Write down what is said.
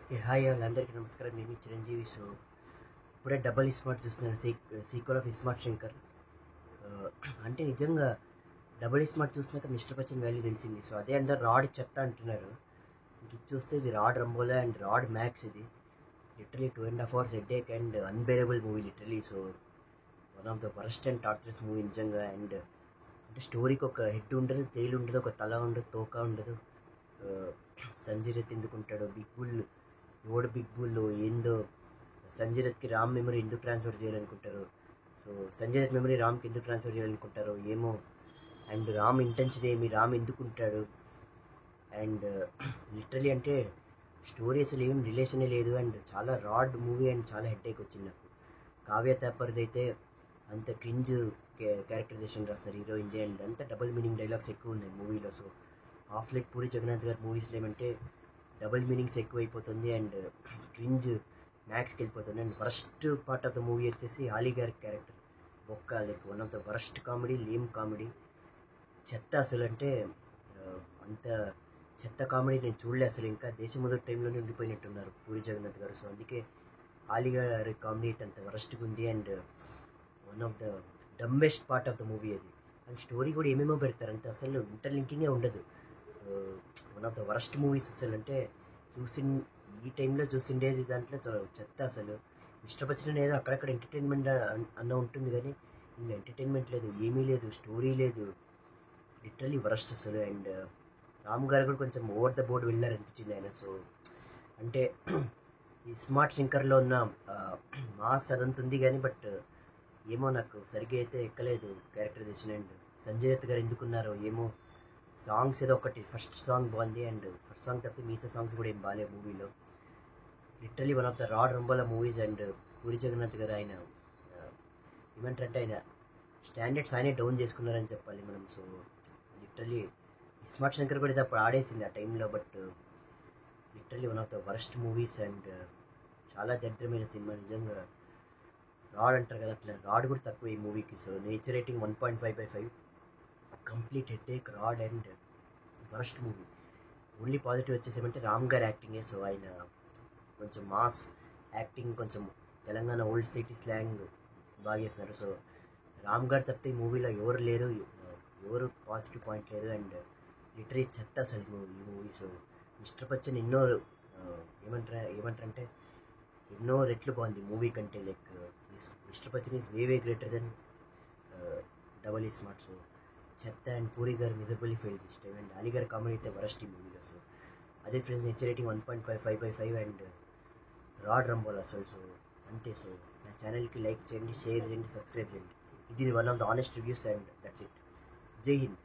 Hi వాళ్ళందరికీ నమస్కారం. మేము చిరంజీవి. సో ఇప్పుడే డబల్ ఇస్మార్ట్ చూస్తున్నాను, సీక్వెల్ ఆఫ్ ఇస్మార్ట్ శంకర్. ఆ, అంటే నిజంగా డబల్ ఇస్మార్ట్ చూసినాక మిస్టర్ బచ్చన్ వాల్యూ తెలిసింది. సో అదే అందరు రాడ్ చెత్త అంటున్నారు. ఇంక ఇది చూస్తే ఇది రాడ్ రంబోలా అండ్ రాడ్ మ్యాక్స్. ఇది literally 2.5 hours headache and unbearable movie literally. So one of the worst and torturous movie నిజంగా. అండ్ అంటే స్టోరీకి ఒక హెడ్ ఉండదు, తేలు ఉండదు, ఒక తల ఉండదు, తోక ఉండదు. ఆ, సంజయ్ దత్ ఎందుకుంటాడు బిగ్ బుల్, ఎవడు బిగ్ బుల్ ఏందో. సంజయ్ దత్కి రామ్ మెమరీ ఎందుకు ట్రాన్స్ఫర్ చేయాలనుకుంటారు? సో సంజయ్ దత్ మెమరీ రామ్కి ఎందుకు ట్రాన్స్ఫర్ చేయాలనుకుంటారు ఏమో. అండ్ రామ్ ఇంటెన్షన్ ఏమి, రామ్ ఎందుకుంటాడు? అండ్ లిటరలీ అంటే స్టోరీ అసలు ఏం రిలేషనే లేదు. అండ్ చాలా రాడ్ మూవీ అండ్ చాలా హెడ్ఏక్ వచ్చింది నాకు. కావ్య తాపర్ది అయితే అంత క్రింజ్ క్యారెక్టరైజేషన్ రాస్తున్నారు హీరోయిన్ది. అండ్ అంత డబుల్ మీనింగ్ డైలాగ్స్ ఎక్కువ ఉన్నాయి మూవీలో. So half light puri Jagannadh గారి మూవీస్లో ఏమంటే డబుల్ మీనింగ్స్ ఎక్కువైపోతుంది అండ్ క్రింజ్ మ్యాక్స్కి వెళ్ళిపోతుంది. And first part of the movie వచ్చేసి ఆలీ గారి క్యారెక్టర్ బొక్క, like one of the worst comedy, lame comedy, చెత్త అసలు. అంటే అంత చెత్త కామెడీ నేను చూడలే అసలు. ఇంకా దేశం మొదటి టైంలోనే ఉండిపోయినట్టున్నారు పూరి జగన్నాథ్ గారు. సో అందుకే ఆలీ గారి కామెడీ అయితే అంత వరస్ట్గా ఉంది. And one of the dummest part of the movie అది. అండ్ స్టోరీ కూడా ఏమేమో పెడతారంటే అసలు ఇంటర్లింకింగే ఉండదు. One of the worst movies అసలు. అంటే చూసి ఈ టైంలో చూసిండేది దాంట్లో చెత్త అసలు. మిస్టర్ బచ్చన్ ఏదో అక్కడక్కడ ఎంటర్టైన్మెంట్ అన్న ఉంటుంది కానీ ఇందులో ఎంటర్టైన్మెంట్ లేదు, ఏమీ లేదు, స్టోరీ లేదు, లిటరలీ వరస్ట్ అసలు. అండ్ రామ్ గారు కూడా కొంచెం ఓవర్ ద బోర్డ్ వెళ్ళారనిపించింది ఆయన. సో అంటే ఈ స్మార్ట్ శంకర్లో ఉన్న మాస్ అదంతా ఉంది కానీ బట్ ఏమో నాకు సరిగ్గా అయితే ఎక్కలేదు క్యారెక్టరైజేషన్. అండ్ సంజయ్ దత్ గారు ఎందుకున్నారో ఏమో. సాంగ్స్ ఏదో ఒకటి ఫస్ట్ సాంగ్ బాగుంది అండ్ ఫస్ట్ సాంగ్ తప్పితే మిగతా సాంగ్స్ కూడా ఏం బాగాలేదు మూవీలో. Literally one of the rod రంబోలా మూవీస్. అండ్ పూరి జగన్నాథ్ గారు ఆయన ఏమంటారంటే ఆయన స్టాండర్డ్స్ ఆయనే డౌన్ చేసుకున్నారని చెప్పాలి మనం. సో లిటరలీ స్మార్ట్ శంకర్ కూడా ఇది అప్పుడు ఆడేసింది ఆ టైంలో. But literally one of the worst movies and చాలా దరిద్రమైన సినిమా నిజంగా. రాడ్ అంటారు కదా, అట్లా రాడ్ కూడా తక్కువ ఈ మూవీకి. So nature rating 1.5/5. Complete headache, rod and worst movie. Only positive వచ్చేసేమంటే రామ్ గారి యాక్టింగే. సో ఆయన కొంచెం మాస్ యాక్టింగ్, కొంచెం తెలంగాణ ఓల్డ్ సిటీ స్లాంగ్ బాగా చేస్తున్నారు. సో రామ్ గారు తప్పితే ఈ మూవీలో ఎవరు లేరు, ఎవరు పాజిటివ్ పాయింట్ లేదు. అండ్ లిటరీ చెత్త అసలు ఈ మూవీ. సో మిస్టర్ బచ్చన్ ఎన్నో ఏమంటారంటే ఎన్నో రెట్లు బాగుంది మూవీ కంటే. Like mister Bachchan is way greater than double iSmart. So చెత్త. అండ్ పూరి గారు miserably fail this time. And Ali గారి కామెడీ అయితే వరస్ట్ ఈ మూవీలో. సో అదే friends, nature rating 1.5/5 and rod రంబోల్ అసలు. సో అంతే. సో నా ఛానల్కి లైక్ చేయండి, షేర్ చేయండి, సబ్స్క్రైబ్ చేయండి. ఇది one of the honest reviews and that's it. జై హింద్.